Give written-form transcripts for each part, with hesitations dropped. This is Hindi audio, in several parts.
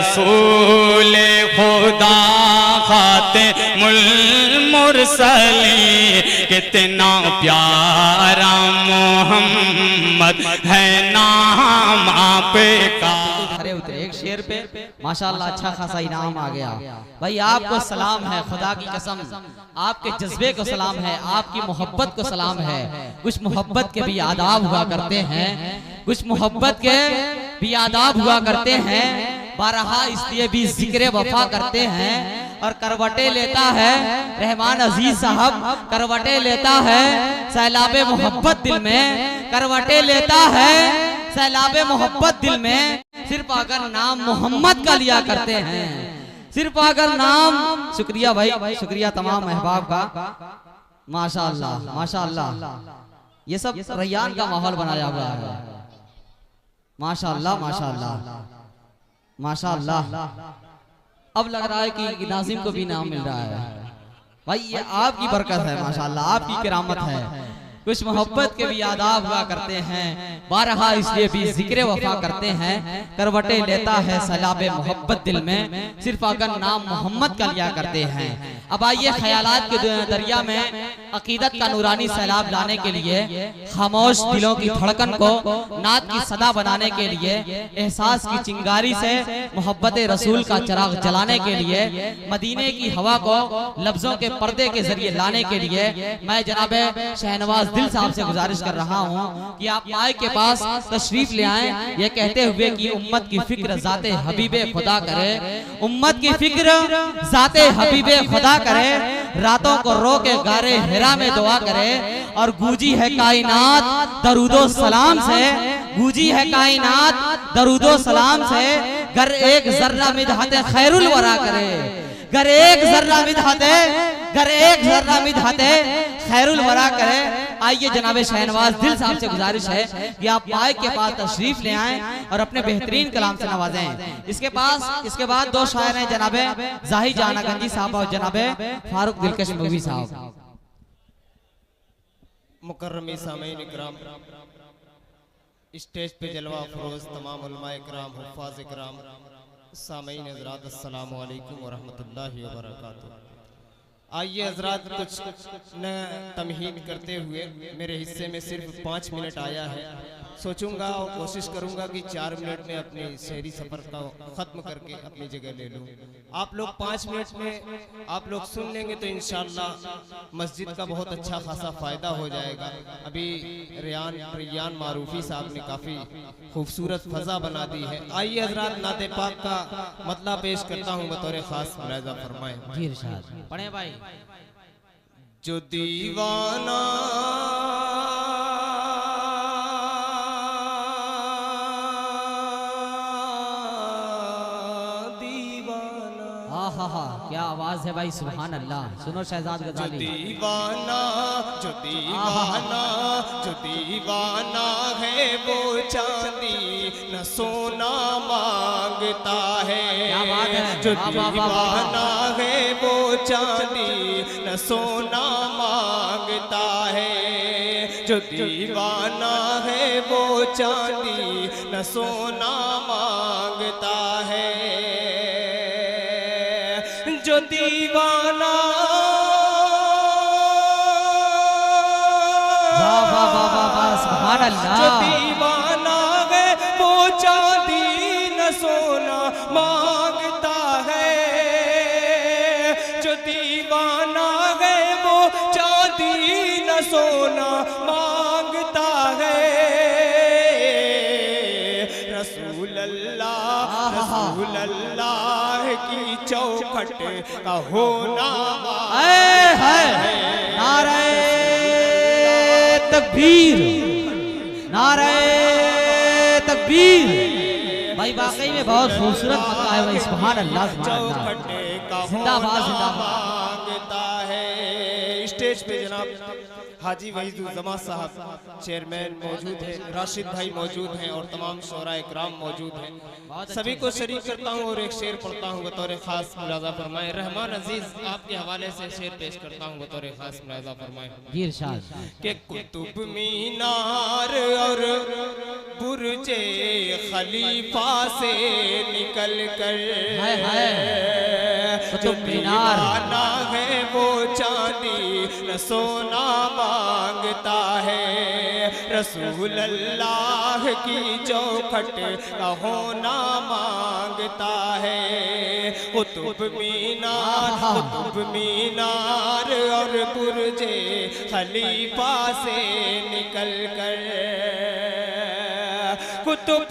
रसूल खुदा खातिमुल मुरसलीन, कितना प्यारा मोहम्मद है नाम आपका। खड़े उतरे एक शेर पे माशाअल्लाह अच्छा खासा इनाम आ गया। भाई आपको सलाम है, खुदा की कसम आपके जज्बे को सलाम है, आपकी मोहब्बत को सलाम है। कुछ मोहब्बत के भी आदाब हुआ करते हैं, कुछ मोहब्बत के भी आदाब हुआ करते हैं। बारहा इसलिए भी जिक्र वफा करते हैं और करवटे लेता है रहमान अजीज साहब, करवटे लेता है सैलाबे मोहब्बत दिल में, करवटे लेता है सैलाबे मोहब्बत दिल में। सिर्फ अगर नाम मोहम्मद का लिया करते हैं, सिर्फ अगर नाम। शुक्रिया भाई, शुक्रिया तमाम अहबाब का। माशाअल्लाह माशाअल्लाह, ये सब रैयान का माहौल बनाया हुआ है। माशाअल्लाह माशाअल्लाह माशाअल्लाह। अब लग रहा है कि नाजिम को भी नाम मिल रहा है। भाई ये आपकी बरकत है माशाअल्लाह, आपकी किरामत है। कुछ मोहब्बत के भी आदाब हुआ करते हैं, बारहा इसलिए भी जिक्र वफा करते हैं। करवटे लेता है सैलाबे मोहब्बत दिल में, सिर्फ अगर नाम मोहम्मद का लिया करते हैं। अब आइए ख्यालात के दरिया में अकीदत का नूरानी सैलाब लाने के लिए, खामोश दिलों की धड़कन को नात की सदा बनाने के लिए, एहसास की चिंगारी से मोहब्बत रसूल का चिराग जलाने के लिए, मदीने की हवा को लफ्जों के पर्दे के जरिए लाने के लिए मैं जनाब शहनवाज दिल साहब से गुजारिश कर रहा हूँ कि आप माइक के पास तशरीफ ले आएं, ये कहते हुए कि उम्मत की फिक्र जाते हबीबे खुदा करे, उम्मत की फिक्र जाते हबीबे खुदा करे, रातों को रो के गारे हिरा में दुआ करे। और गूंजी है कायनात दरूदो सलाम से, गूंजी है कायनात दरूदो सलाम से। गर एक जर्रा मिदहते खैरुल वरा करे, गर एक जर्रा मिदहते, गर एक जर्रा मिदहते खैरुल वरा करे। आइए जनाब शहनवाज दिल साहब से गुजारिश है कि आप माइक के पास तशरीफ ले आएं और अपने बेहतरीन कलाम से नवाजें। इसके बाद दो शायर हैं जनाब जाही जानागंजी साहब और जनाब फारूक दिलकश मूवी साहब। मुकर्रमी सामीन इकराम, स्टेज पे जलवा फरोज तमाम उलमाए इकराम, हुफ्फाज इकराम, सामीन हज़रात, अस्सलामु अलैकुम व रहमतुल्लाहि व बरकातुहू। आइए हजरात, कुछ न तमहीद करते हुए मेरे हिस्से में सिर्फ 5 मिनट आया है। सोचूंगा और कोशिश करूंगा कि 4 मिनट में अपने शहरी सफ़र का ख़त्म करके अपनी जगह ले लूं। आप लोग 5 मिनट में आप लोग सुन लेंगे तो इंशाअल्लाह मस्जिद का बहुत अच्छा खासा फ़ायदा हो जाएगा। अभी रियान मारूफी साहब ने काफ़ी खूबसूरत फ़ज़ा बना दी है। आइए हजरात, नाते पाक का मतलब पेश करता हूँ, बतौर ख़ास मुलाहिज़ा फरमाएं। पढ़े भाई। जो दीवाना क्या आवाज है भाई, सुभान अल्लाह। सुनो शहजाद गजाली। जो दीवाना, जो दीवाना, जो दीवाना है वो चांदी न सोना मांगता है। क्या बात है। जो दीवाना है वो चांदी न सोना मांगता है। जो दीवाना है वो चांदी न सोना मांगता है। जो दीवाना, वाह वाह वाह वाह वाह, सुभान अल्लाह। जो दीवाना है वो चांदी न सोना मांगता है। जो दीवाना है वो चांदी न सोना मांगता है। रसूल अल्लाह, रसूल अल्लाह की चौखट का होना है। नारे तकबीर, नारे तकबीर। भाई वाकई में बहुत खूबसूरत मक्का है भाई, सुभान अल्लाह सुभान अल्लाह। जिंदाबाद जिंदाबाद। मांगता है। स्टेज पे जनाब हाजी वहीदुज्जमा साहब चेयरमैन मौजूद है, राशिद भाई मौजूद हैं और तमाम शोरा इकराम मौजूद हैं। सभी को शरीक करता हूँ और एक शेर पढ़ता हूँ बतौर खास मुलाजा फरमाए। रहमान अजीज आपके हवाले से शेर पेश करता हूँ बतौर खास मुलाजा फरमाए कि कुतुब मीनार और बुर्जे खलीफा से निकल कर कुतुब मीनार आना है वो चांदी न सोना मांगता है, रसूल अल्लाह की चौखट का होना मांगता है। कुतुब मीनार और बुर्जे खलीफा से निकल कर कुतुब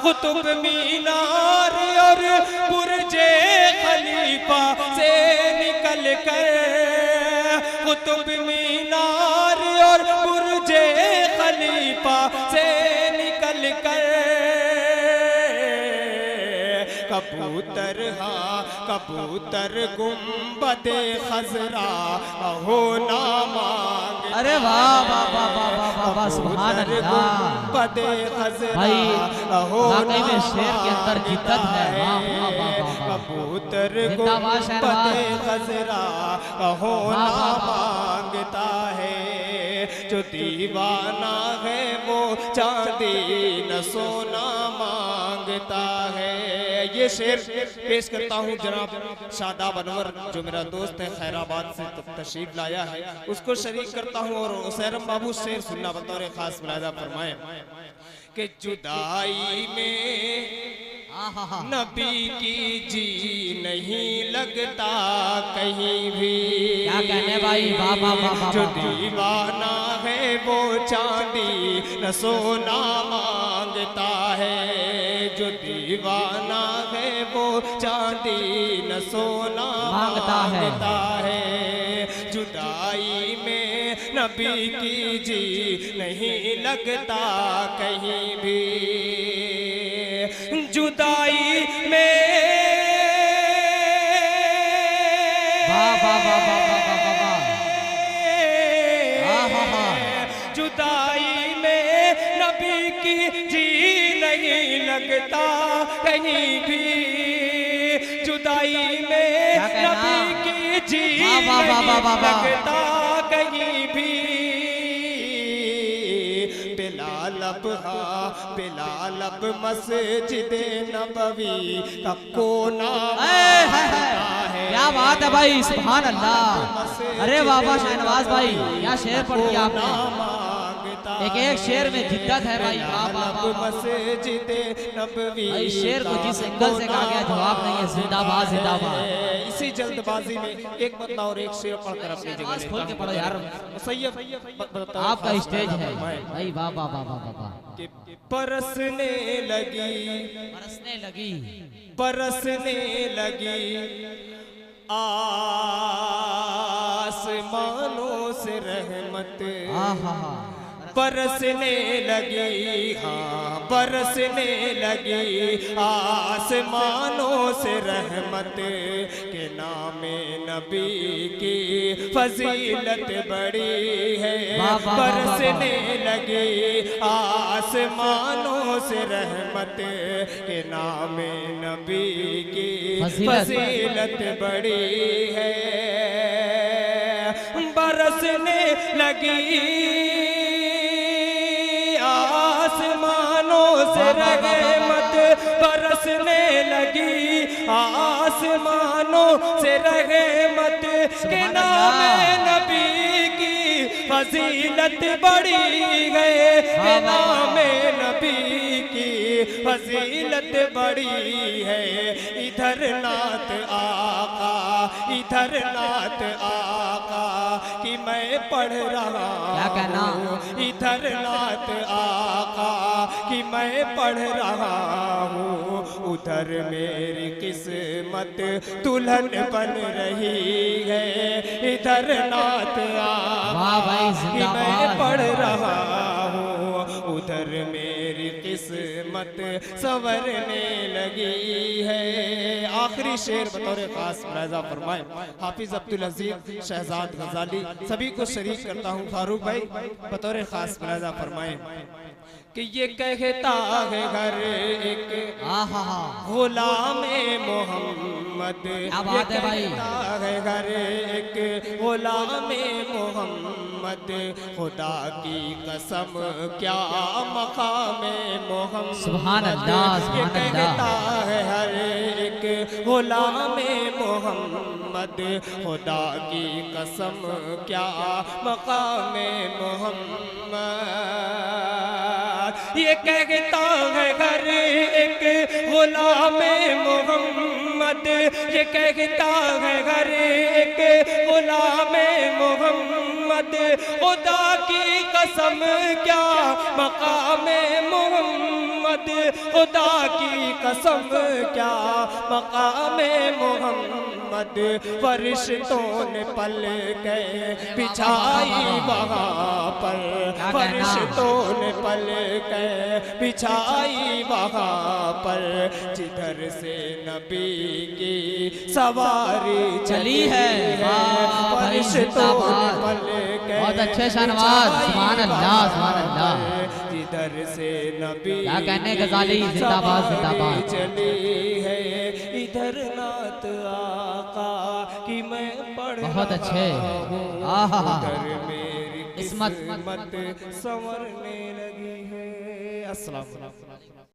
कुतुब मीनार और बुर्जे खलीफा से निकल कर कुतुब मीनार और बुर्जे खलीफा से निकल कर कबूतर गुंबदे खजरा होना मांग। अरे वाह वाह वाह वाह वाह वाह सुभान अल्लाह गुंबदे खजरा भाई, वाकई में शेर के अंदर जिद्दत है। वाह वाह वाह वाह कबूतर गुंबदे खजरा होना मांगता है, जो दीवाना है वो चांदी न सोना मांगता है। ये शेर पेश करता हूँ जनाब शादाब अनवर जो मेरा दोस्त है खैराबाद से तशरीफ लाया है, उसको शरीक करता हूँ और उसैरम बाबू शेर सुनना बतौर खास मुलाहिजा फरमाए कि जुदाई में नबी की जी नहीं लगता कहीं भी। क्या कहने भाई, वाह वाह वाह। जो दीवाना है वो चांदी न सोना मांगता है, जो दीवाना है वो चांदी न सोना मांगता है। जुदाई में नबी की जी नहीं लगता कहीं भी, जुदाई में जुदाई में नबी की जी नहीं लगता कहीं भी, जुदाई में नबी की जी नहीं लगता कहीं भी। बिलाल अब मस्जिद नबवी का कोना है। क्या बात है भाई, सुभान अल्लाह। अरे बाबा शहनवाज भाई, क्या शेर पढ़ दिया आपने। एक एक शेर में जिद्दत है भाई। मस्जिद नबवी भाई शेर को जिस एंगल से कहा गया जवाब नहीं है। जिंदाबाद जिंदाबाद। इसी जल्दबाजी में एक बंदा और एक शेर पढ़कर अपनी जगह खोल के पढ़ो यार, सैयद आपका स्टेज है भाई। वाह वाह वाह वाह वाह। बरसने लगी बरसने लगी आसमानों से रहमत, बरसने लगी हाँ बरसने लगी आसमानों से रहमत, के नामे नबी की फजीलत बड़ी है। बरसने लगी आसमानों से रहमत, के नामे नबी की फजीलत बड़ी है। बरसने लगी से रहमत, बरसने लगी आसमानों से रहमत, के नाम नबी की फजीलत बड़ी है। के नाम नबी की फजीलत बड़ी है। इधर नात आका इधर नात आका कि मैं पढ़ रहा हूँ, इधर नात आका कि मैं पढ़ रहा हूँ, उधर मेरी किस्मत दुल्हन बन रही है। इधर नात आका कि मैं पढ़ रहा हूँ, उधर मेरी किस्मत संवरने लगी है। आखिरी शेर बतौर खास मुलाजा फरमाए हाफिज अब्दुल अजीज शहजाद गजाली, सभी को शरीक करता हूँ फारूक भाई, बतौर खास मुलाजा फरमाए कि ये कहता है घर एक गुलाम मोहम्मद, क्या बात है भाई, है घर एक गुलाम मोहम्मद, खुदा की कसम क्या मकाम मोहम्मद, सुभान अल्लाह सुभान अल्लाह, कहता है हर एक गुलाम मोहम्मद, खुदा की कसम क्या मकाम मोहम्मद। ये कहता है हर एक गुलाम मोहम्मद, ये कहता है हर एक गुलाम मोहम्मद, खुदा की कसम क्या मकाम मोहम्मद, खुदा की कसम क्या मकाम मोहम्मद। फरिश्तों ने पल के बिछाई वहाँ पर, फरिश्तों ने पल के बिछाई वहाँ पर, जिधर से नबी की सवारी चली है। फरिश्तों ने पल के बहुत अच्छे शानवाज, सुभान अल्लाह सुभान अल्लाह, जिधर से नबी क्या कहने गजाली, जिंदाबाद जिंदाबाद चली है, इधर नात आका कि मैं पढ़, बहुत अच्छे, मेरी किस्मत संवरने लगी है। अस्सलाम वालेकुम।